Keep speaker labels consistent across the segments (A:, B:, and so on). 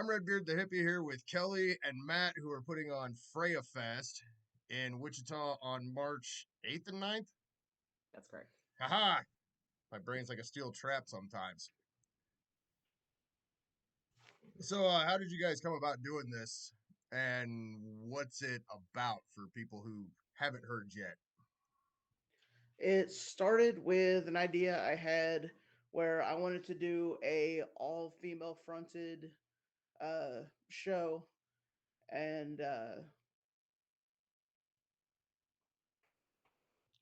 A: I'm Red Beard the Hippy here with Kelly and Matt, who are putting on FreyaFest in Wichita on March 8th and 9th.
B: That's correct.
A: Haha! My brain's like a steel trap sometimes. So, how did you guys come about doing this? And what's it about for people who haven't heard yet?
C: It started with an idea I had where I wanted to do a all female fronted show, and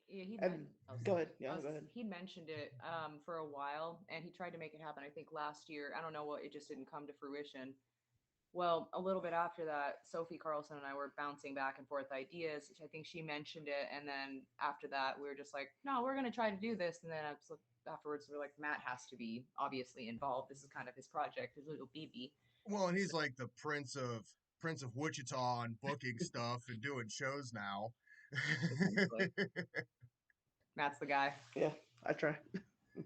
B: Yeah, he
C: and
B: meant. Oh,
C: go
B: sorry.
C: ahead, yeah, go ahead.
B: He mentioned it for a while, and he tried to make it happen. I think last year. I don't know what. It just didn't come to fruition. Well, a little bit after that, Sophie Carlson and I were bouncing back and forth ideas. I think she mentioned it, and then after that, we were just like, "No, we're gonna try to do this." And then afterwards, we are like, "Matt has to be obviously involved. This is kind of his project, his little BB."
A: Well, and he's
B: So,
A: like the Prince of Wichita and booking stuff and doing shows now.
B: essentially, Matt's the guy.
C: Yeah, I try.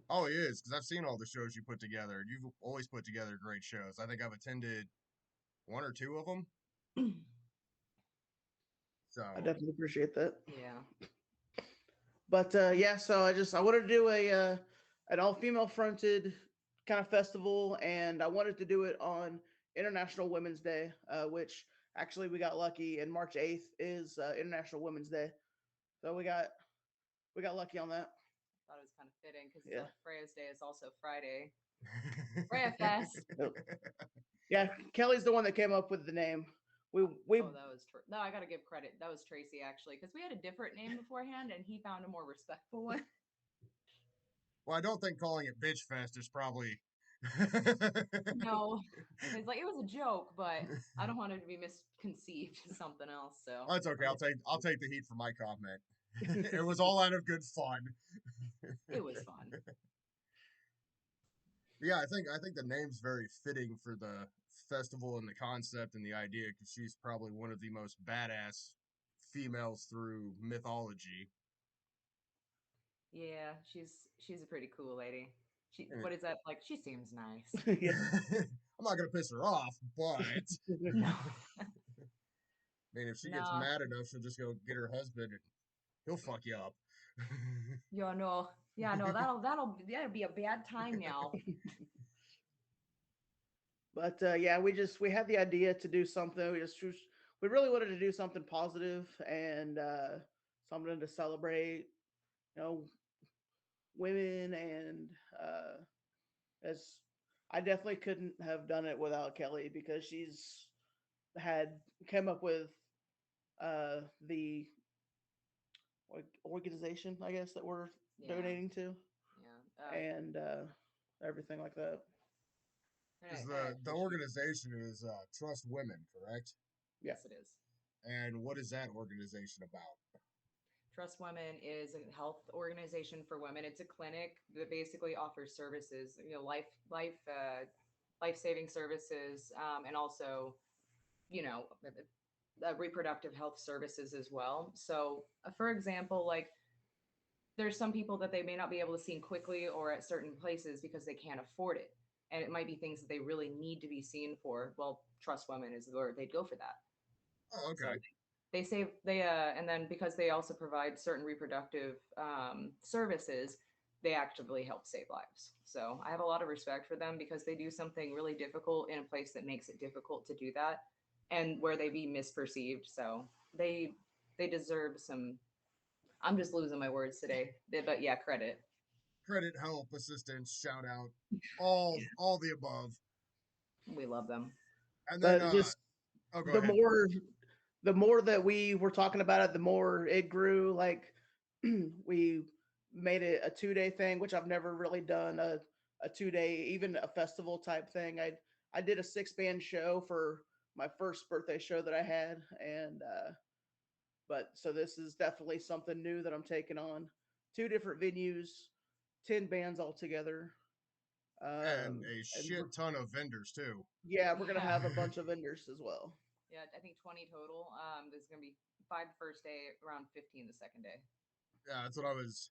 A: Oh, he is, because I've seen all the shows you put together. You've always put together great shows. I think I've attended one or two of them. So,
C: I definitely appreciate that.
B: Yeah.
C: But yeah, so I wanted to do a an all female fronted kind of festival, and I wanted to do it on International Women's Day, which actually we got lucky, and March 8th is International Women's Day, so we got lucky on that.
B: Thought it was kind of fitting because
C: Yeah.
B: Freya's Day is also Friday. Freya Fest.
C: Yeah, Kelly's the one that came up with the name. We
B: Oh, that was no. I gotta give credit. That was Tracy actually, because we had a different name beforehand, and he found a more respectful one.
A: well, I don't think calling it Bitch Fest is probably.
B: No, it's like it was a joke, but I don't want it to be misconceived as something else. So
A: That's okay. I'll take the heat for my comment. It was all out of good fun.
B: it was fun.
A: Yeah, I think the name's very fitting for the festival and the concept and the idea because she's probably one of the most badass females through mythology.
B: Yeah, she's a pretty cool lady. She
A: And
B: what is that like? She seems nice.
C: Yeah.
A: I'm not gonna piss her off, but
B: No,
A: I mean, if she gets
B: no,
A: mad enough, she'll just go get her husband and he'll fuck you up.
B: yeah, no. That'll be a bad time now.
C: But yeah, we had the idea to do something. We really wanted to do something positive and something to celebrate, you know, women, and as I definitely couldn't have done it without Kelly because she's had came up with the organization, I guess, that we're
B: Yeah,
C: donating to,
B: yeah.
C: and everything like that.
A: Because
B: I
A: the
B: appreciate.
A: organization is Trust Women, correct?
C: Yeah.
B: Yes, it is.
A: And what is that organization about?
B: Trust Women is a health organization for women. It's a clinic that basically offers services, life saving services, and also, you know, reproductive health services as well. So, for example, like there's some people that they may not be able to see quickly or at certain places because they can't afford it, and it might be things that they really need to be seen for. Well, Trust Women is where they'd go for that.
A: Oh,
B: So
A: okay.
B: they save they and then because they also provide certain reproductive services, they actively help save lives. So I have a lot of respect for them because they do something really difficult in a place that makes it difficult to do that, and where they be misperceived. So they deserve some. I'm just losing my words today, but yeah, credit.
A: Credit, help, assistance, shout out, all the above.
B: We love them.
A: And then
C: But just
A: oh, go
C: the
A: ahead.
C: more the more that we were talking about it, the more it grew. Like we made it a 2 day thing, which I've never really done a 2 day, even a festival type thing. I did a 6 band show for my first birthday show that I had, and but so this is definitely something new that I'm taking on. 2 different venues, 10 bands altogether,
A: And a
C: and we're
A: shit ton of vendors too.
C: yeah, we're gonna
B: Yeah,
C: have a bunch of vendors as well.
B: yeah. I think 20 total. There's gonna be five the first day, around 15 the second day.
A: Yeah, that's what I was,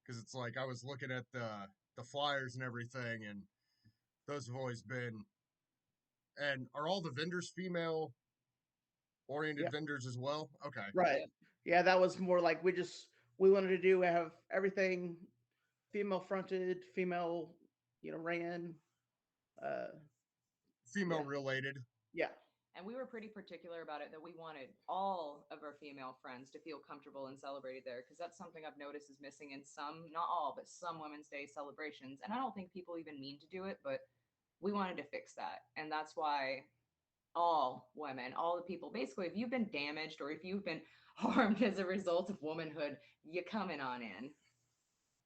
A: because it's like I was looking at the flyers and everything, and those have always been And are all the vendors female oriented
C: Yeah,
A: vendors as well? Okay.
C: right.
B: Yep.
C: Yeah, that was more like we wanted to do have everything female fronted, female, ran. Uh,
A: Female
C: yeah,
A: related.
C: yeah,
B: And we were pretty particular about it that we wanted all of our female friends to feel comfortable and celebrated there because that's something I've noticed is missing in some, not all, but some Women's Day celebrations. And I don't think people even mean to do it, but we wanted to fix that. And that's why all women, all the people, basically, if you've been damaged or if you've been harmed as a result of womanhood, you coming on in.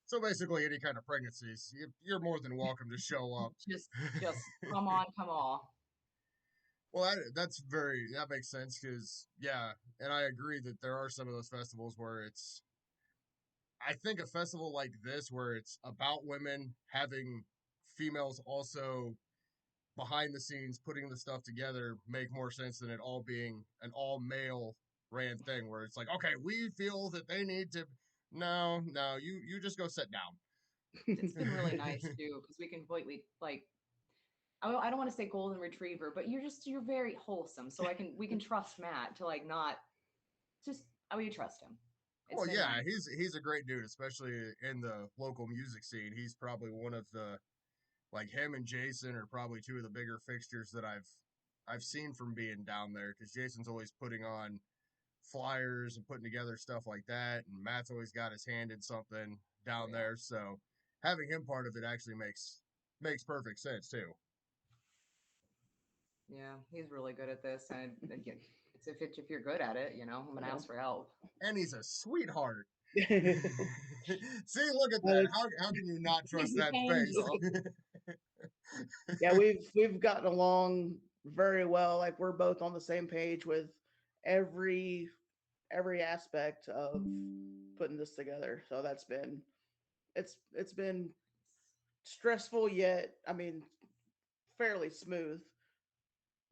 A: So basically, any kind of pregnancies, you're more than welcome to show up.
B: Just, just come on, come on.
A: Well, that makes sense because yeah, and I agree that there are some of those festivals where it's. I think a festival like this, where it's about women having females also behind the scenes putting the stuff together, make more sense than it all being an all male ran thing where it's like, okay, we feel that they need to. No, no, you just go sit
B: It's been really
A: down.
B: nice too because we can completely like I don't want to say golden retriever, but you're very wholesome. So we can trust Matt to like not just we trust him. It's
A: Well,
B: been
A: yeah,
B: nice.
A: he's a great dude, especially in the local music scene. He's probably one of the like him and Jason are probably two of the bigger fixtures that I've seen from being down there because Jason's always putting on flyers and putting together stuff like that, and Matt's always got his hand in something
B: Oh
A: down
B: yeah.
A: there. So having him part of it actually makes perfect sense too.
B: Yeah, he's really good at this, and again, if you're good at it, I'm gonna
C: uh-huh.
B: ask for help.
A: And he's a sweetheart. See, look at that.
C: Uh,
A: How can you not trust
B: He's
A: that
B: an
A: face?
B: angel.
C: yeah, we've gotten along very well. Like we're both on the same page with every every aspect of putting this together. So it's been stressful yet, I mean, fairly smooth.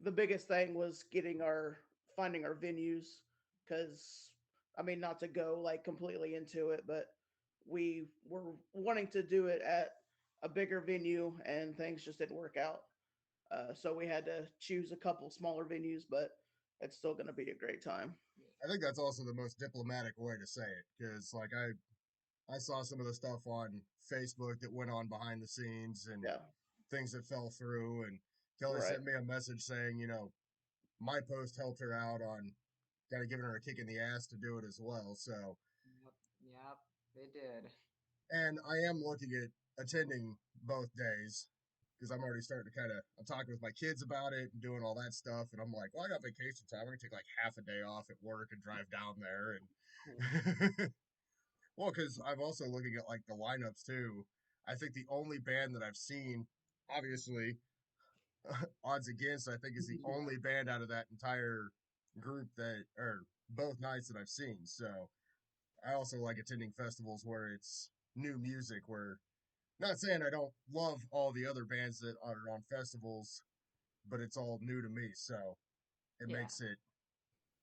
C: The biggest thing was getting our finding our venues because I mean, not to go like completely into it, but we were wanting to do it at a bigger venue and things just didn't work out. So we had to choose a couple smaller venues, but it's still going to be a great time.
A: I think that's also the most diplomatic way to say it because like I saw some of the stuff on Facebook that went on behind the scenes and
C: Yeah,
A: things that fell through. And Kelly
C: right.
A: sent me a message saying, my post helped her out on kind of giving her a kick in the ass to do it as well. So,
B: Yep, yep, they did.
A: and I am looking at attending both days because I'm already starting to I'm talking with my kids about it and doing all that stuff. And I'm like, well, I got vacation time. I'm going to take like half a day off at work and drive down there.
B: Cool.
A: And well, because I'm also looking at like the lineups too. I think the only band that I've seen, obviously, odds against, I think is the only band out of that entire group that, or both nights that I've seen. So I also like attending festivals where it's new music, where not saying I don't love all the other bands that are on festivals, but it's all new to me. So it
B: Yeah,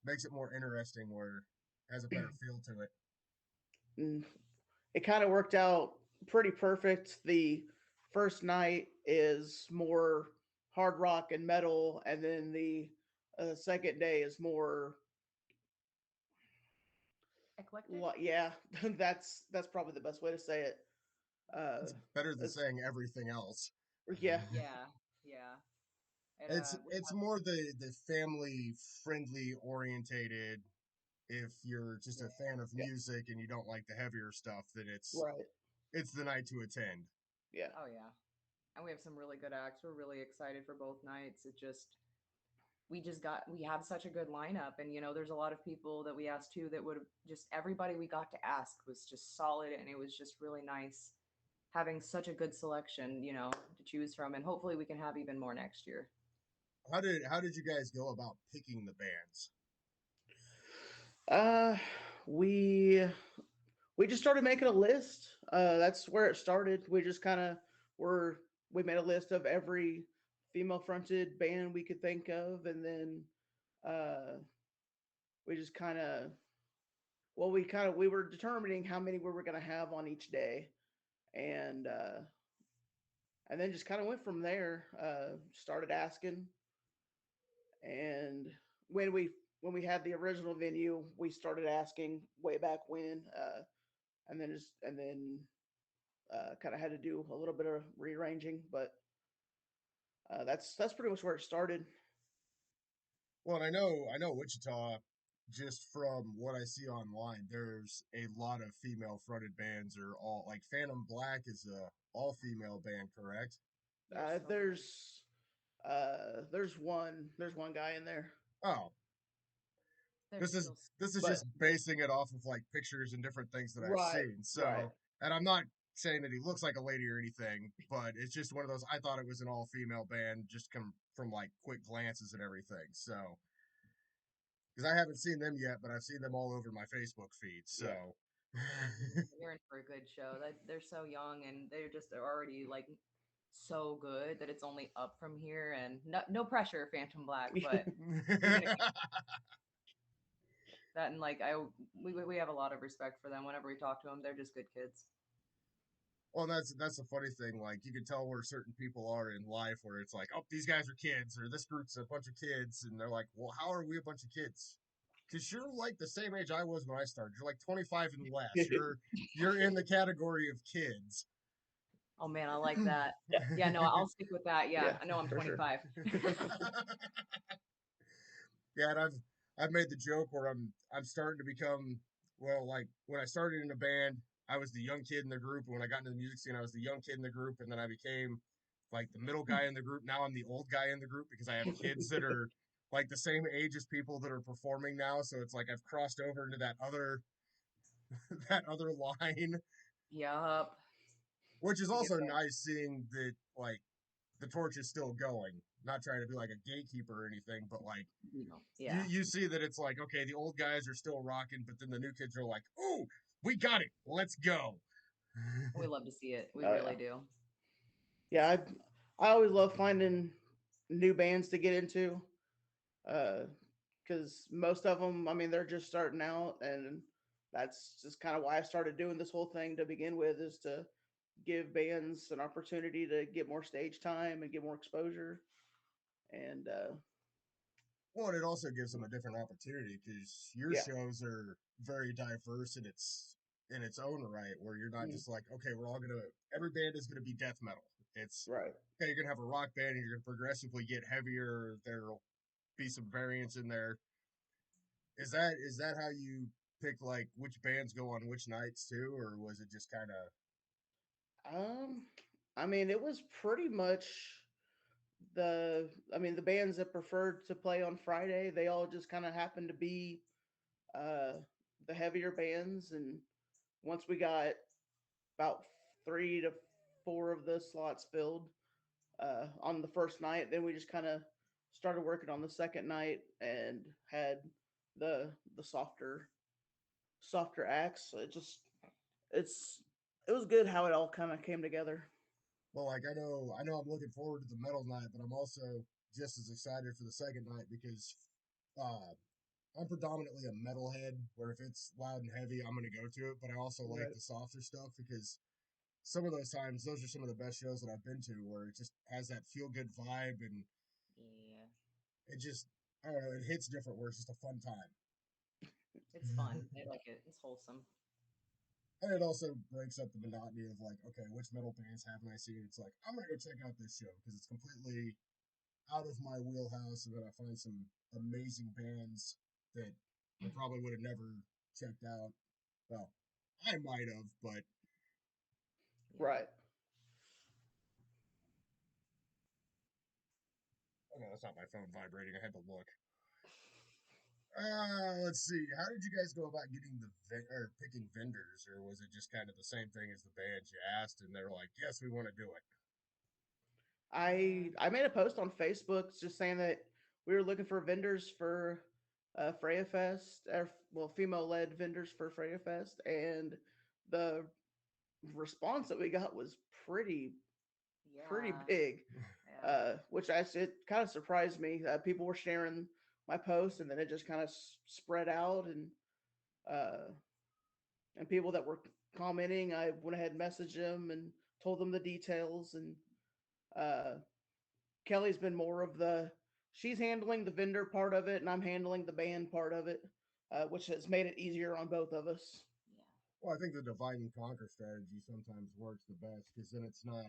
A: makes it more interesting where it has a better feel to it.
C: Mm, it kind of worked out pretty perfect. The first night is more hard rock and metal, and then the second day is more,
B: eclectic.
C: yeah, that's probably the best way to say it. Uh,
A: It's better than
C: it's
A: saying everything else.
C: yeah,
B: Yeah, yeah. We
A: It's
B: have
A: more the family friendly orientated. If you're just a
B: yeah,
A: fan of
C: yeah,
A: music and you don't like the heavier stuff, then
C: right,
A: it's the night to attend.
C: yeah.
B: oh yeah, and we have some really good acts. We're really excited for both nights. We have such a good lineup, and there's a lot of people that we asked too that would have just everybody we got to ask was just solid, and it was just really nice having such a good selection, to choose from, and hopefully we can have even more next year.
A: How did you guys go about picking the bands?
C: Uh, we we just started making a list. That's where it started. We just kind of were we made a list of every female fronted band we could think of, and then uh, we just kind of we were determining how many we were going to have on each day, and and then just kind of went from there. Started asking. when we had the original venue, we started asking way back when, and then kind of had to do a little bit of rearranging, but that's pretty much where it started.
A: Well, and I know Wichita, just from what I see online, there's a lot of female fronted bands or all like Phantom Black is a all female band, correct?
B: There's
C: Uh,
B: so many.
C: there's there's one guy in there,
A: Oh,
B: There's
A: this is
B: still
A: this is
C: but
A: just basing it off of like pictures and different things that I've
C: right,
A: seen.
C: right.
A: So, and I'm not saying that he looks like a lady or anything, but it's just one of those. I thought it was an all female band just from like quick glances and everything. So, because I haven't seen them yet, but I've seen them all over my Facebook feed. So,
C: Yeah.
B: you're in for a good show. They're so young and they're already like so good that it's only up from here. And no pressure, Phantom Black, but you're gonna that and like we have a lot of respect for them. Whenever we talk to them, they're just good kids.
A: well, that's the funny thing. Like you can tell where certain people are in life, where it's like, oh, these guys are kids, or this group's a bunch of kids, and they're like, well, how are we a bunch of kids? Because you're like the same age I was when I started. You're like 25 and less. You're in the category of kids.
B: Oh man, I like that.
C: Yeah,
B: Yeah, no, I'll stick with that. Yeah,
C: yeah,
B: I know I'm
C: for sure.
B: 25.
A: Yeah, and I've made the joke where I'm starting to become, well, like when I started in a band, I was the young kid in the group, and when I got into the music scene, I was the young kid in the group, and then I became like the middle guy in the group. Now I'm the old guy in the group because I have kids that are like the same age as people that are performing now, so it's like I've crossed over into that other that other line,
B: Yup.
A: which is
B: I get
A: also
B: that.
A: nice seeing that like the torch is still going. Not trying to be like a gatekeeper or anything, but like
B: Yeah.
A: you see that it's like okay, the old guys are still rocking, but then the new kids are like, "Oh, we got it, let's go."
B: We love to see it. We
C: Oh yeah,
B: really do.
C: yeah. I always love finding new bands to get into, because most of them, I mean, they're just starting out, and that's just kind of why I started doing this whole thing to begin with, is to give bands an opportunity to get more stage time and get more exposure. And
A: Well, and it also gives them a different opportunity because your
C: yeah,
A: shows are very diverse in its own right, where you're not
C: mm,
A: just like, okay, we're all gonna every band is gonna be death metal. It's
C: right.
A: okay, you're gonna have a rock band and you're gonna progressively get heavier. There'll be some variance in there. Is that how you pick like which bands go on which nights too, or was it just kind of
C: Um, I mean, it was pretty much I mean, the bands that preferred to play on Friday, they all just kind of happened to be uh, the heavier bands. And once we got about 3 to 4 of the slots filled on the first night, then we just kind of started working on the second night and had the softer acts. So it's it was good how it all kind of came together.
A: well, like I know I'm looking forward to the metal night, but I'm also just as excited for the second night because uh, I'm predominantly a metalhead. Where if it's loud and heavy, I'm gonna go to it. But I also like
C: Right.
A: the softer stuff because some of those times, those are some of the best shows that I've been to, where it just has that feel good vibe and
B: Yeah.
A: it just I don't know, it hits different. Where it's just a fun time.
B: It's fun. I like it. It's wholesome.
A: And it also breaks up the monotony of like, okay, which metal bands haven't I seen? It's like I'm gonna go check out this show because it's completely out of my wheelhouse, and then I find some amazing bands that I probably would have never checked out. Well, I might have, but
B: Yeah.
C: Right.
A: oh no, that's not my phone vibrating. I had to look. Let's see. How did you guys go about getting or picking vendors, or was it just kind of the same thing as the bands you asked, and they were like, "Yes, we want to do it."
C: I made a post on Facebook just saying that we were looking for vendors for FreyaFest, or well, female-led vendors for FreyaFest, and the response that we got was pretty
B: Yeah.
C: big,
B: Yeah.
C: which it kind of surprised me. People were sharing my post, and then it just kind of spread out, uh, and people that were commenting, I went ahead and messaged them and told them the details. And uh, Kelly's been more of she's handling the vendor part of it, and I'm handling the band part of it, which has made it easier on both of us.
B: Yeah.
A: Well, I think the divide and conquer strategy sometimes works the best because then it's not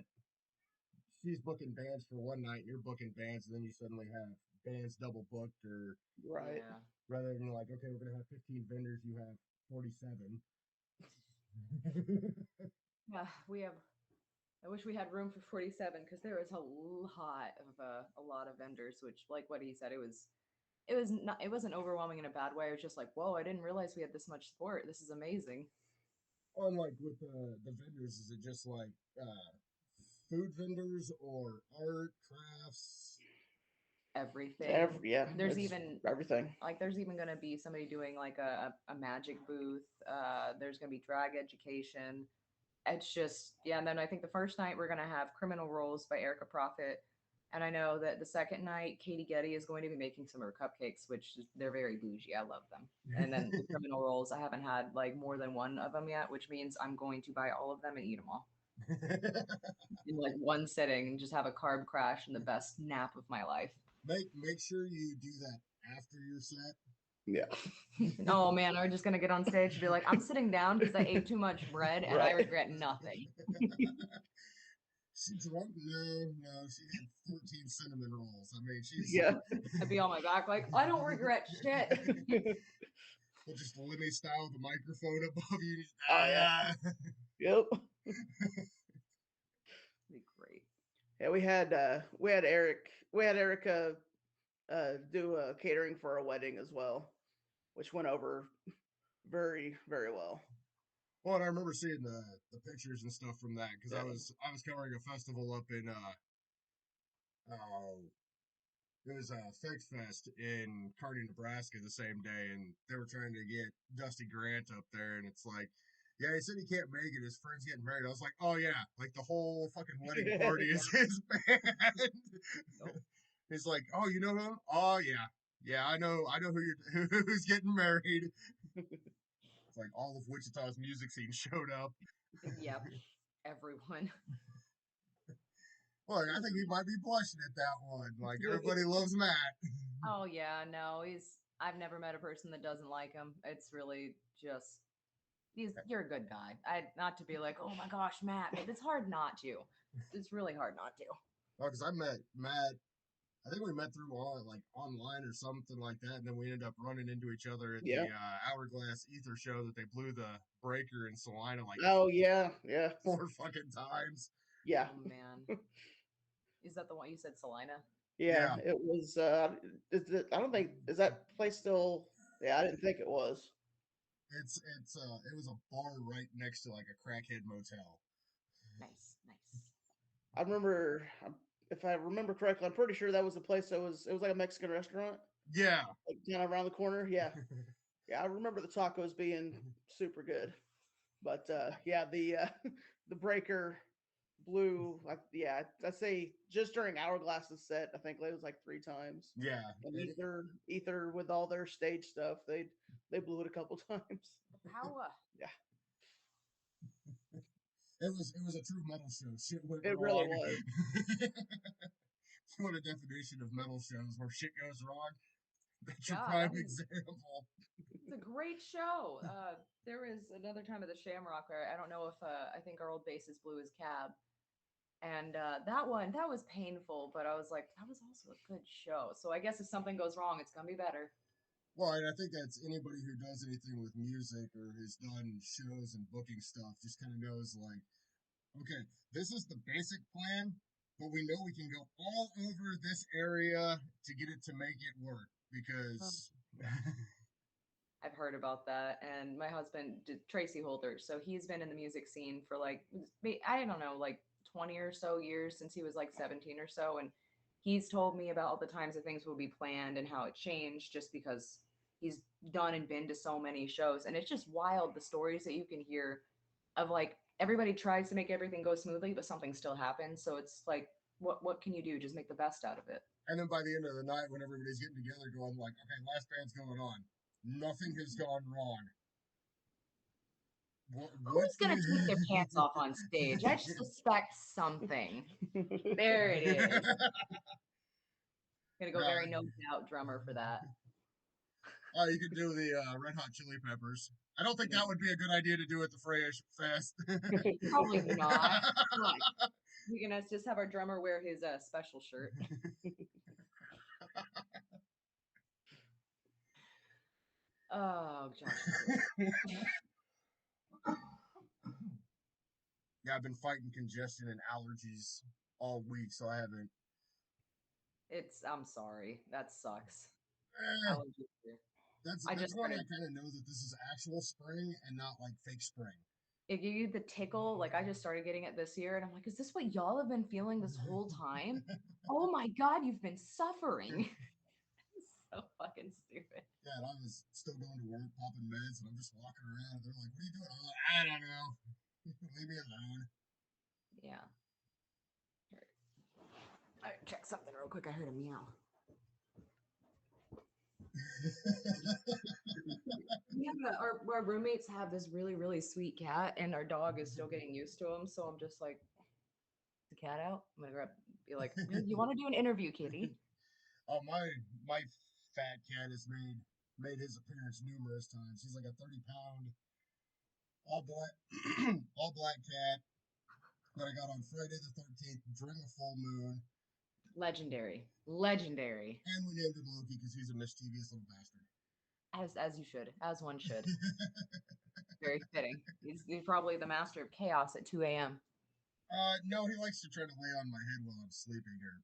A: she's booking bands for one night, you're booking bands, and then you suddenly have bands double booked, or
C: Right.
B: Yeah.
A: rather than like, okay, we're gonna have 15 vendors, you have 47.
B: Yeah, we have. I wish we had room for 47 because there was a lot of vendors, which, like what he said, it wasn't overwhelming in a bad way. It was just like, whoa, I didn't realize we had this much support. This is amazing.
A: Unlike with the vendors, is it just like food vendors or art, crafts?
B: Everything.
C: Yeah,
B: There's
C: it's
B: even
C: everything.
B: like there's even gonna be somebody doing like a magic booth. There's gonna be drag education. It's just yeah, and then I think the first night we're gonna have Criminal Roles by Erica Prophet. And I know that the second night, Katie Getty is going to be making some of her cupcakes, which they're very bougie. I love them. And then the criminal rolls, I haven't had like more than one of them yet, which means I'm going to buy all of them and eat them all in like one sitting and just have a carb crash and the best nap of my life.
A: Make sure you do that after your set.
C: Yeah.
B: Oh man, I'm just gonna get on stage and be like, I'm sitting down because I ate too much bread and I regret nothing.
A: She drunk? No. She had 14 cinnamon rolls. I mean, she's
C: Yeah.
B: I'd be on my back like, I don't regret shit.
A: well, just Lemmy style with the microphone above you. Just,
C: Oh yeah. Yep.
B: Be great.
C: Yeah, we had Erica do catering for a wedding as well, which went over very, very well.
A: Well, and I remember seeing the pictures and stuff from that because
C: Yeah.
A: I was covering a festival up in oh, it was FreyaFest in Kearney, Nebraska the same day, and they were trying to get Dusty Grant up there, and it's like, yeah, he said he can't make it. His friend's getting married. I was like, oh yeah, like the whole fucking wedding party is his band.
B: Nope.
A: He's like, oh, you know him? Oh yeah, I know who's getting married. It's like all of Wichita's music scene showed up.
B: Yep. Everyone.
A: Well, I think he might be blushing at that one. Like everybody loves Matt.
B: Oh yeah, no, I've never met a person that doesn't like him. It's really just you're a good guy. I not to be like, oh my gosh, Matt, but it's hard not to. It's really hard not to.
A: Oh, because I met Matt. I think we met through like online or something like that, and then we ended up running into each other at
C: Yeah.
A: the Hourglass Ether show that they blew the breaker in Salina like
C: Oh yeah.
A: 4 fucking times.
C: Yeah.
B: Oh man. Is that the one you said, Salina?
C: Yeah. It was. I don't think is that place still. Yeah, I didn't think it was.
A: It was a bar right next to like a crackhead motel.
B: Nice.
C: I remember, if I remember correctly, I'm pretty sure that was the place that was. It was like a Mexican restaurant,
A: Yeah.
C: like kind of around the corner. Yeah. Yeah, I remember the tacos being super good. But yeah, the the breaker blew like yeah, I'd say just during Hourglass's set, I think it was like 3 times.
A: Yeah.
C: And Ether with all their stage stuff, they blew it a couple times.
B: How
C: Yeah.
A: It was a true metal show. Shit went
C: It
A: wrong.
C: really was.
A: What a definition of metal shows where shit goes wrong. That's your
B: God,
A: prime
B: I mean-
A: example.
B: It's a great show. There was another time at the Shamrock where I don't know if I think our old bassist blew his cab, and that was painful. But I was like, that was also a good show. So I guess if something goes wrong, it's gonna be better.
A: Well, and I think that's anybody who does anything with music or has done shows and booking stuff just kind of knows like, okay, this is the basic plan, but we know we can go all over this area to get it to make it work because
B: I've heard about that, and my husband, Tracy Holder, so he's been in the music scene for like I don't know, like 20 or so years since he was like 17 or so, and he's told me about all the times that things will be planned and how it changed just because he's done and been to so many shows, and it's just wild the stories that you can hear of like everybody tries to make everything go smoothly, but something still happens. So it's like, what can you do? Just make the best out of it.
A: and then by the end of the night when everybody's getting together going like, okay, last band's going on. Nothing has gone wrong.
B: Who's gonna take their pants off on stage? I suspect something. There it is. Gonna go
A: Yeah,
B: very no doubt drummer for that.
A: oh, you could do the Red Hot Chili Peppers. I don't think that would be a good idea to do at the Freya Fest.
B: Probably not. Come on. We're gonna just have our drummer wear his special shirt. Oh, Josh.
A: Yeah, I've been fighting congestion and allergies all week, so I haven't.
B: I'm sorry. That sucks.
A: Eh,
B: Allergies here.
A: that's
B: I
A: that's
B: just
A: when I
B: started.
A: kind of know that this is actual spring and not like fake spring.
B: It gave you the tickle. Like I just started getting it this year, and I'm like, is this what y'all have been feeling this whole time? Oh my God, you've been suffering. So fucking stupid.
A: Yeah, and I was still going to work, popping meds, and I'm just walking around. And they're like, "What are you doing?" I'm like, "I don't know. Leave me alone."
B: Yeah. All right, check something real quick. I heard a meow. We have our roommates have this really, really sweet cat, and our dog is still getting used to him. So I'm just like, the cat out. I'm gonna be like, you want to do an interview, kitty?
A: Oh, my fat cat has made his appearance numerous times. He's like a 30-pound all black all black cat that I got on Friday the 13th during a full moon,
B: Legendary, legendary.
A: and we named him Loki because he's a mischievous little bastard.
B: As you should, as one should. Very fitting. He's probably the master of chaos at 2 a.m.
A: No, he likes to try to lay on my head while I'm sleeping here.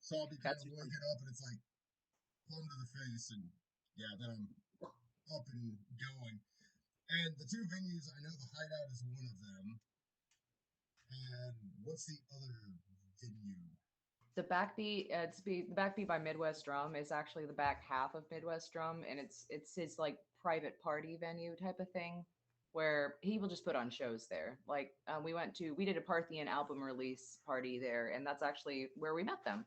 A: So I'll be kind
B: That's
A: of waking up and it's like plumb to the face, and yeah, then I'm up and going. And the two venues, I know the Hideout is one of them. And what's the other venue?
B: the backbeat. The backbeat by Midwest Drum is actually the back half of Midwest Drum, and it's his like private party venue type of thing, where he will just put on shows there. Like we did a Parthian album release party there, and that's actually where we met them.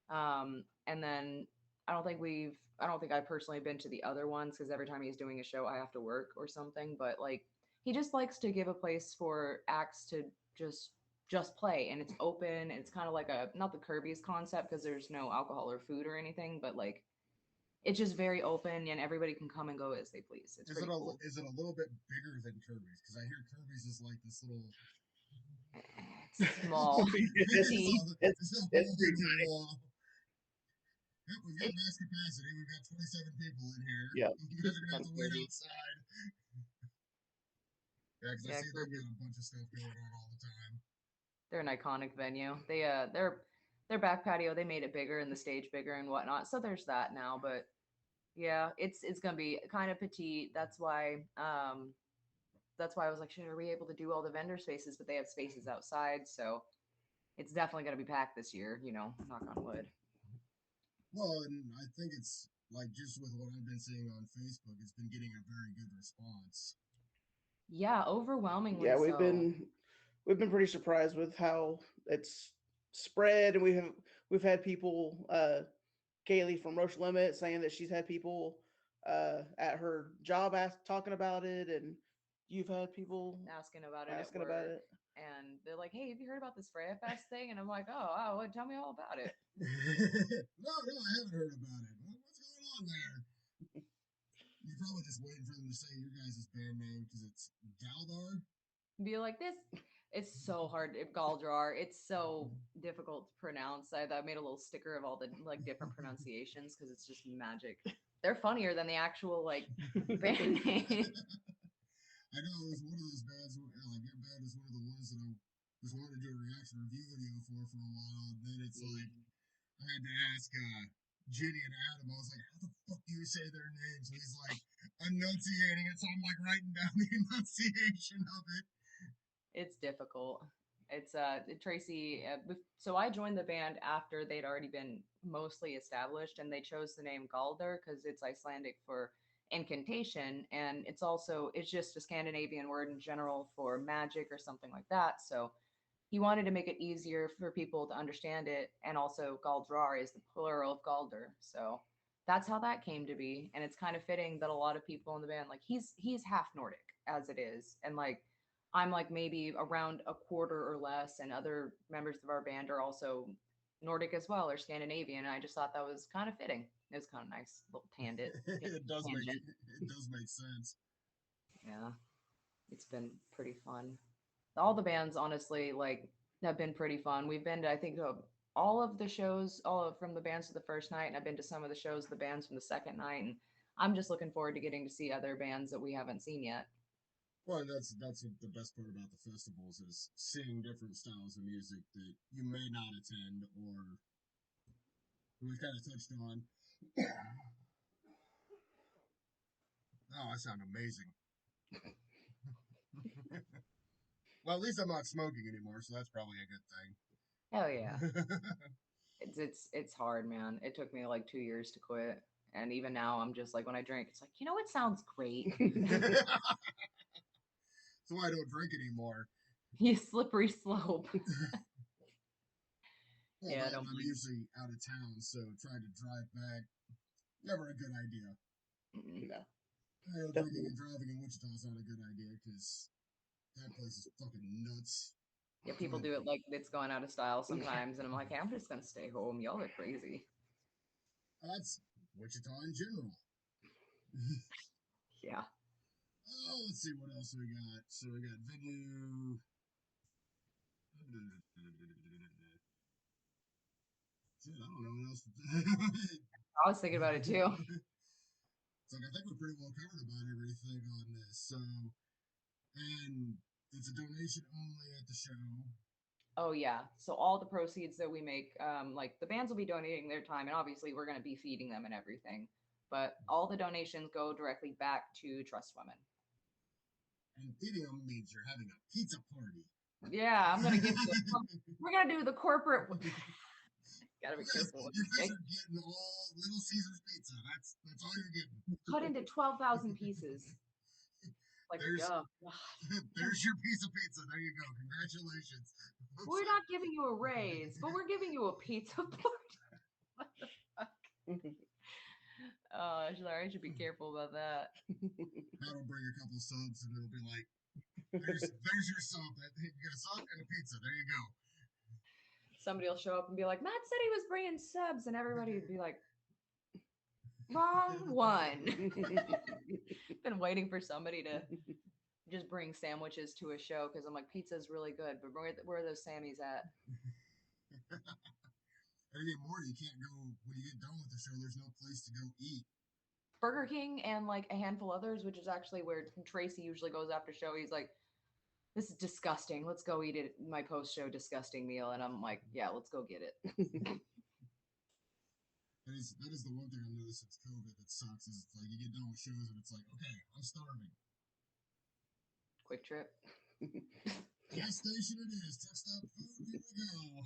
B: And then I don't think I've personally been to the other ones because every time he's doing a show, I have to work or something. But like, he just likes to give a place for acts to just just play, and it's open. And it's kind of like a not the Kirby's concept because there's no alcohol or food or anything, but like it's just very open and everybody can come and go as they please. It's
A: Is it
B: pretty cool.
A: is it a little bit bigger than Kirby's? Because I hear Kirby's is like this little.
B: It's small.
A: It's a
C: it's
A: whole
C: pretty
A: bunch of
C: tiny.
A: Yep, we've got max capacity. We've got 27 people in here.
C: Yeah.
A: You guys are gonna have to wait
B: Kirby.
A: outside. Yeah, because I
B: Yeah,
A: see they've
B: Kirby.
A: got a bunch of stuff going on all the time.
B: They're an iconic venue. Their back patio, they made it bigger and the stage bigger and whatnot. So there's that now. But yeah, it's gonna be kind of petite. That's why I was like, shit, are we able to do all the vendor spaces? But they have spaces outside, so it's definitely gonna be packed this year, knock on wood.
A: Well, and I think it's like just with what I've been seeing on Facebook, it's been getting a very good response.
B: Yeah, overwhelmingly
C: Yeah,
B: so.
C: we've been pretty surprised with how it's spread, and we've had people, Kaylee from Roche Limit saying that she's had people at her job talking about it, and you've had people
B: Asking about it at
C: asking about
B: work.
C: it.
B: And they're like, "Hey, have you heard about this FreyaFest thing?" And I'm like, "Oh, wow, well, tell me all about it."
A: No, I haven't heard about it. What's going on there? You're probably just waiting for them to say your guys' band name because it's Galdar.
B: Be like this. It's so hard. Galdrar. It's so difficult to pronounce. I made a little sticker of all the like different pronunciations because it's just magic. They're funnier than the actual like band name.
A: I know it was one of those bands. Like your band is one of the ones that I just wanted to do a reaction review video for a while, and then it's like I had to ask Jenny and Adam. I was like, "How the fuck do you say their names?" So he's like enunciating it, so I'm like writing down the enunciation of it.
B: It's difficult. It's Tracy. So I joined the band after they'd already been mostly established, and they chose the name Galdr because it's Icelandic for incantation, and it's just a Scandinavian word in general for magic or something like that. So he wanted to make it easier for people to understand it, and also Galdrar is the plural of Galdr. So that's how that came to be, and it's kind of fitting that a lot of people in the band like he's half Nordic as it is, and like I'm like maybe around a quarter or less, and other members of our band are also Nordic as well, or Scandinavian. And I just thought that was kind of fitting. It was kind of nice little
A: It does make
B: tangent.
A: it does make sense.
B: Yeah, it's been pretty fun. All the bands, honestly, like have been pretty fun. We've been to, I think, all of the shows, from the bands to the first night, and I've been to some of the shows, the bands from the second night, and I'm just looking forward to getting to see other bands that we haven't seen yet.
A: Well, that's what the best part about the festivals is seeing different styles of music that you may not attend or we kind of touched on. Oh, I sound amazing. Well, at least I'm not smoking anymore, so that's probably a good
B: Hell yeah.
A: thing.
B: It's hard, man. It took me like 2 years to quit. And even now I'm just like when I drink, it's like, it sounds great.
A: So I don't drink anymore.
B: You slippery slope.
A: Well,
B: Yeah, I
A: that
B: don't
A: and I'm
B: blame
A: usually out of town, so trying to drive back, never a good idea.
B: you.
C: No,
A: I know drinking
C: definitely.
A: and driving in Wichita is not a good idea because that place is fucking nuts.
B: Yeah, people
A: But
B: do it like it's going out of style sometimes, and I'm like, hey, I'm just gonna stay home. Y'all are crazy.
A: that's Wichita in general.
B: Yeah.
A: Oh, let's see what else we got. So we got venue. Shit, I don't know what else.
B: I was thinking about it too.
A: It's like I think we're pretty well covered about everything on this. So, and it's a donation only at the show.
B: Oh yeah. So all the proceeds that we make, like the bands will be donating their time, and obviously we're gonna be feeding them and everything. But all the donations go directly back to Trust Women.
A: And feeding them means you're having a pizza party.
B: Yeah, I'm gonna give you. We're gonna do the corporate. Gotta be careful what
A: You
B: you
A: guys
B: say.
A: are getting all Little Caesars pizza. That's all you're getting.
B: Cut into 12,000 pieces. Like,
A: There's
B: oh,
A: there's your piece of pizza. There you go. Congratulations.
B: we're not giving you a raise, but we're giving you a pizza party. What the fuck? Oh, I should be careful about that.
A: That'll bring a couple subs, and it'll be like, there's your sub. You get a sub and a pizza. There you go.
B: Somebody will show up and be like, Matt said he was bringing subs, and everybody would be like, wrong one. Been waiting for somebody to just bring sandwiches to a show because I'm like, pizza's really good, but where are those Sammys at?
A: And anymore, you can't go when you get done with the show. There's no place to go eat.
B: Burger King and like a handful others, which is actually where Tracy usually goes after show. He's like, this is disgusting. Let's go eat it. My post show disgusting meal. And I'm like, yeah, let's go get it.
A: That is the one thing I've noticed since COVID that sucks is it's like you get done with shows and it's like, okay, I'm starving.
B: Quick Trip.
A: Gas station it is. Truck stop food. Here we go.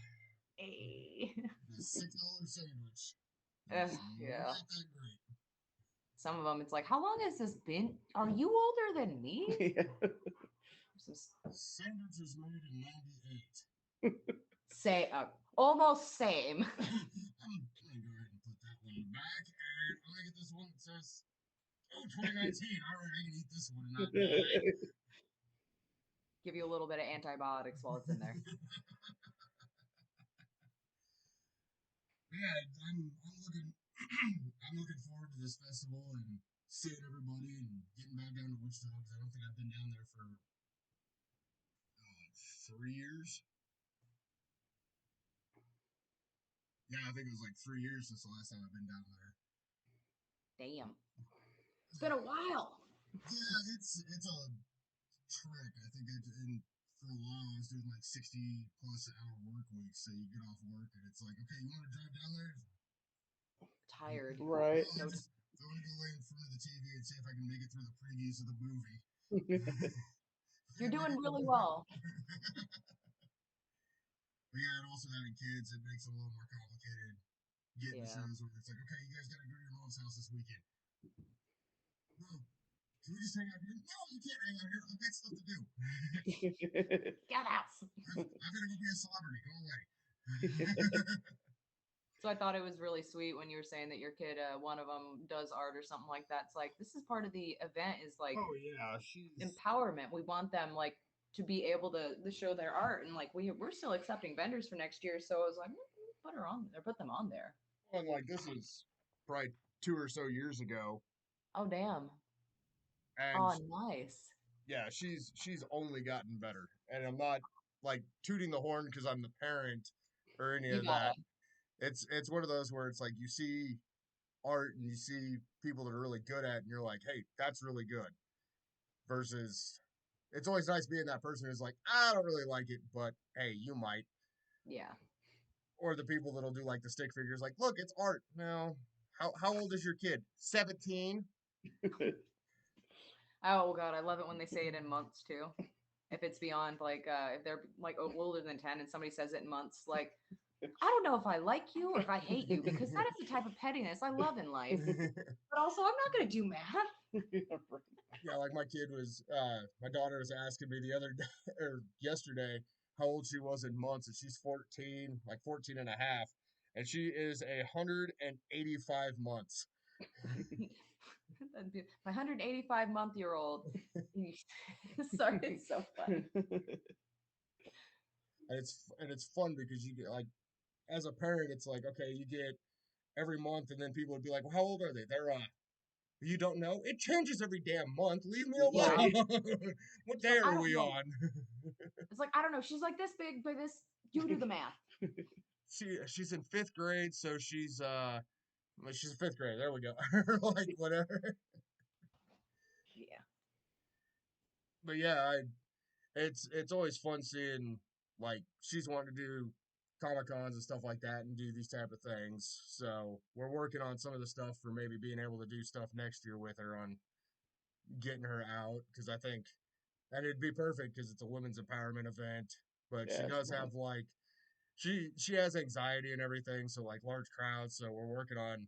B: Hey.
A: A $6 sandwich.
B: Yeah.
A: Not that great.
B: Some of them, it's like, how long has this been? Are you older than me?
C: Yeah.
A: Sandwich was made in '98.
B: Say, almost same.
A: I'm gonna go ahead and put that one back, and I'm gonna get this one that says, "Oh, 2019." All right, I can eat this one and not die.
B: Give you a little bit of antibiotics while it's in there.
A: Yeah, I'm looking I'm looking forward to this festival and seeing everybody and getting back down to Wichita because I don't think I've been down there for 3 years. Yeah, I think it was like 3 years since the last time I've been down there.
B: Damn. It's been a while.
A: Yeah, it's a trick. I think for a while I was doing like 60+ hour work weeks. So you get off work and it's like, okay, you want to drive down there?
B: Tired.
C: Right.
A: I want to go lay in front of the TV and see if I can make it through the previews of the movie.
B: You're doing really well.
A: But yeah, and also having kids, it makes it a little more complicated getting to
B: Yeah.
A: shows where it's like, okay, you guys got to go to your mom's house this weekend. No, can we just hang out here? No, you can't hang out here. I've got stuff to do.
B: Get out.
A: I've got to go be a celebrity. Go away.
B: So I thought it was really sweet when you were saying that your kid, one of them does art or something like that. It's like, this is part of the event is like
A: Oh yeah, she's
B: empowerment. We want them like to be able to show their art. And like, we're still accepting vendors for next year. So I was like, put her on or put them on there.
A: And like this is probably 2 or so years ago,
B: Oh damn.
A: and
B: Oh nice.
A: yeah, she's only gotten better. And I'm not like tooting the horn because I'm the parent or any
B: You
A: of that.
B: gotta.
A: It's one of those where it's like you see art and you see people that are really good at it, and you're like, hey, that's really good. Versus, it's always nice being that person who's like, I don't really like it, but hey, you might.
B: Yeah.
A: Or the people that'll do like the stick figures, like, look, it's art. No, how old is your kid? 17.
B: Oh god, I love it when they say it in months too. If it's beyond like if they're like older than 10 and somebody says it in months, like I don't know if I like you or if I hate you because that is the type of pettiness I love in life. But also, I'm not going to do math.
A: Yeah, like my kid was, my daughter was asking me the other day or yesterday how old she was in months, and she's 14, like 14 and a half, and she is 185 months.
B: My 185-month-year-old. Sorry, it's so funny.
A: And it's fun because you get like, as a parent, it's like, okay, you get every month, and then people would be like, well, how old are they? They're you don't know? It changes every damn month. Leave me
B: Yeah.
A: alone. What day
B: I
A: are
B: don't
A: we
B: know.
A: on?
B: It's like I don't know. She's like this big, but this. You do the math.
A: She's in fifth grade, so she's in fifth grade. There we go. Like whatever.
B: Yeah.
A: But yeah, it's always fun seeing like she's wanting to do Comic Cons and stuff like that and do these type of things. So we're working on some of the stuff for maybe being able to do stuff next year with her on getting her out because I think and it'd be perfect because it's a women's empowerment event. But she
C: Yeah,
A: does
C: smart.
A: have like she has anxiety and everything, so like large crowds. So we're working on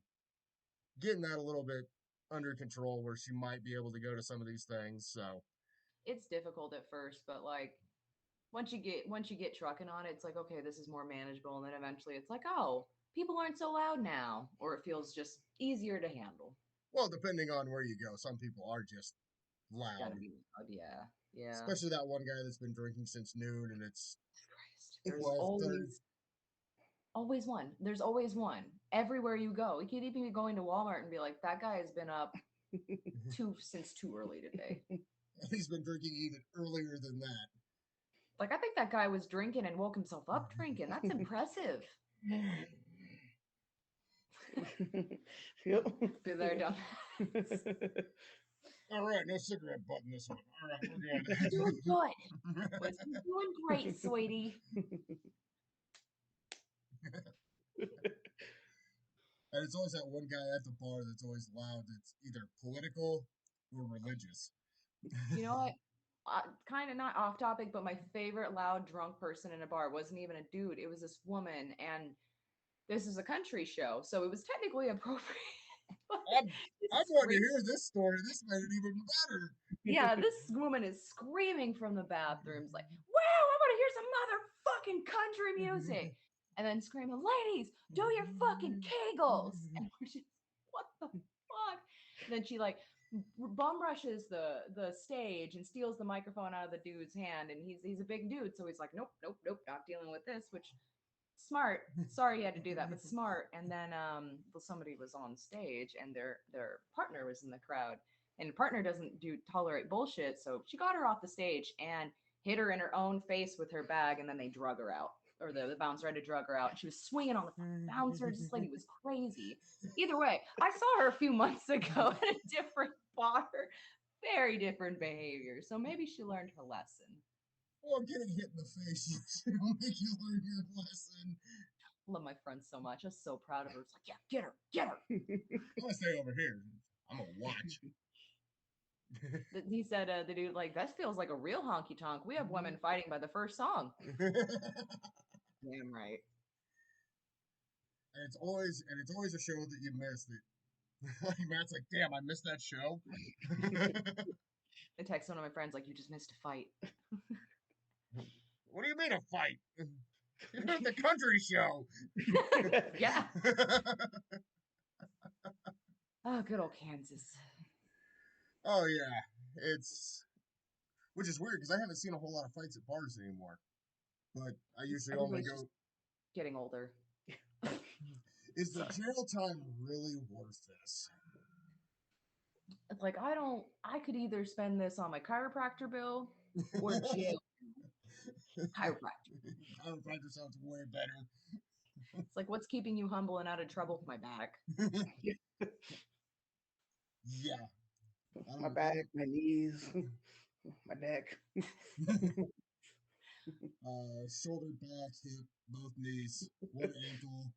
A: getting that a little bit under control where she might be able to go to some of these things. So
B: It's difficult at first, but like once you get trucking on it, it's like okay, this is more manageable, and then eventually it's like oh, people aren't so loud now, or it feels just easier to handle.
A: well, depending on where you go, some people are just
B: Gotta
A: loud.
B: be loud, yeah, yeah.
A: Especially that one guy that's been drinking since noon and it's
B: Christ, there's
A: 12:30.
B: always one. There's always one everywhere you go. You could even be going to Walmart and be like, that guy has been up since too early today.
A: He's been drinking even earlier than that.
B: Like I think that guy was drinking and woke himself up drinking. That's impressive.
C: Yep.
B: Be there, done.
A: All right, no cigarette butt in this one. All right, we're
B: He's doing
A: good.
B: good. He's doing great, sweetie.
A: And it's always that one guy at the bar that's always loud that's either political or religious.
B: You know what? Kind of not off topic, but my favorite loud drunk person in a bar wasn't even a dude. It was this woman, and this is a country show, so it was technically appropriate.
A: I'm, I'm going to hear this story. This made it even better.
B: Yeah, this woman is screaming from the bathrooms, like, wow, I want to hear some motherfucking country music. And then screaming, ladies, do your fucking kegels. And we're just, what the fuck? And then she like bum rushes the stage and steals the microphone out of the dude's hand. And he's a big dude, so he's like, nope, nope, nope, not dealing with this, which smart. Sorry you had to do that, but smart. And then well, somebody was on stage and their partner was in the crowd. And partner doesn't tolerate bullshit, so she got her off the stage and hit her in her own face with her bag, and then they drug her out, or the bouncer had to drug her out. She was swinging on the bouncer. This lady was crazy. Either way, I saw her a few months ago at a different bar. Very different behavior. So maybe she learned her lesson.
A: Well, getting hit in the face will make you learn your lesson.
B: I love my friend so much. I was so proud of her. It's like, yeah, get her, get her.
A: I'm gonna stay over here. I'm gonna watch.
B: He said, the dude, like, that feels like a real honky tonk. We have women fighting by the first song. Damn right.
A: And it's always a show that you miss. That like Matt's like, damn, I missed that show.
B: I text one of my friends like, you just missed a fight.
A: What do you mean a fight? You're at the country show.
B: Yeah. Oh, good old Kansas.
A: Oh yeah, which is weird because I haven't seen a whole lot of fights at bars anymore. But I usually only
B: Everybody's
A: go.
B: just getting older.
A: Is the
C: Sorry.
A: jail time really worth this?
B: It's like I could either spend this on my chiropractor bill or jail. Chiropractor.
A: Chiropractor sounds way better.
B: It's like, what's keeping you humble and out of trouble? My back.
A: Yeah.
C: My back, my knees, my neck.
A: Shoulder, back, hip, both knees, one ankle.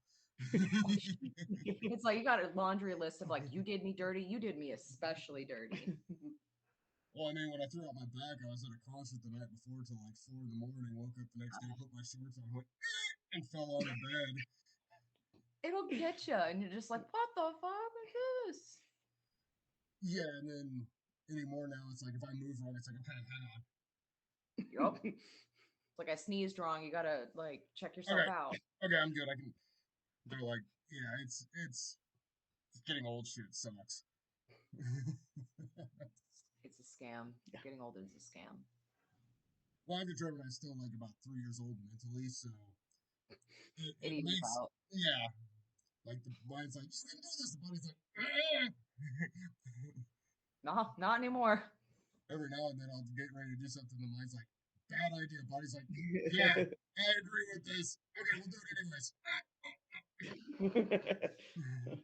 B: It's like you got a laundry list of like, you did me dirty, you did me especially dirty.
A: Well, I mean, when I threw out my back, I was at a concert the night before till like 4 in the morning. Woke up the next day, put my shorts on, went and fell on the bed.
B: It'll get you, and you're just like, what the fuck is this?
A: Yeah, and then anymore now, it's like if I move wrong, it's like, okay, hang on.
B: Yup. It's like I sneezed wrong. You gotta like check yourself out.
A: Okay, I'm good. I can. They're like, yeah, it's getting old. Shit sucks.
B: It's a scam.
C: Yeah.
B: Getting older is a scam.
A: Well, I've determined I'm still like about 3 years old mentally, so it
B: Evens
A: makes
B: out.
A: yeah. Like the mind's like, you can do this. The body's like,
B: No, not anymore.
A: every now and then I'll get ready to do something. The mind's like, bad idea. Body's like, yeah, I agree with this. Okay, we'll do it anyways.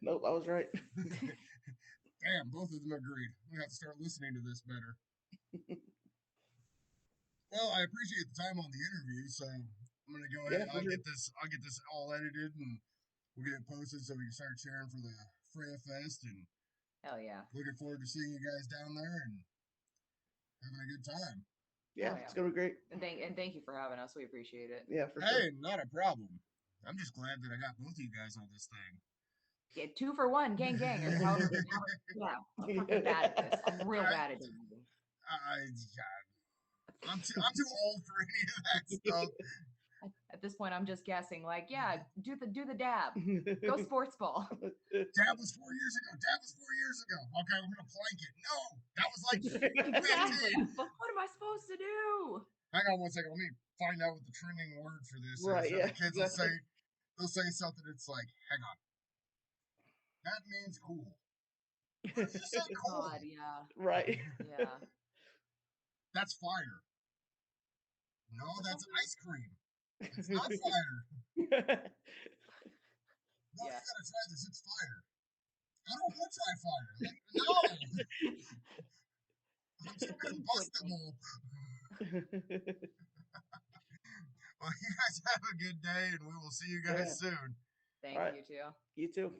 C: Nope, I was right.
A: Damn, both of them agreed. We have to start listening to this better. Well, I appreciate the time on the interview, so I'm gonna go ahead.
C: Yeah,
A: I'll get this all edited, and we'll get it posted so we can start sharing for the FreyaFest. And
B: Hell yeah.
A: looking forward to seeing you guys down there and having a good time.
C: Yeah,
B: Oh, yeah.
C: it's gonna be great.
B: And thank you for having us. We appreciate it.
C: Yeah, for
A: Hey,
C: sure.
A: not a problem. I'm just glad that I got both of you guys on this thing.
B: Yeah, 2 for 1, gang, or however. Yeah, I'm fucking bad at this. I'm real bad at it.
A: I'm too old for any of that stuff.
B: At this point, I'm just guessing. Like, yeah, do the dab. Go sports ball.
A: Dab was 4 years ago. Dab was 4 years ago. Okay, we're gonna plank it. No, that was like 15.
B: Exactly. What am I supposed to do?
A: Hang on one second. Let me find out what the trending word for this
C: Right,
A: is.
C: yeah,
A: The kids they'll say something. It's like, hang on. That means cool. What did you say cool?
B: God, yeah.
C: Right.
B: Yeah.
A: That's fire. No, that's ice cream. It's not fire. No,
B: Yeah.
A: you gotta try this. It's fire. I don't want to try fire. Like, no. I'm too combustible. Well, you guys have a good day, and we will see you guys soon.
B: Thank
C: All right.
B: you too.
C: You too.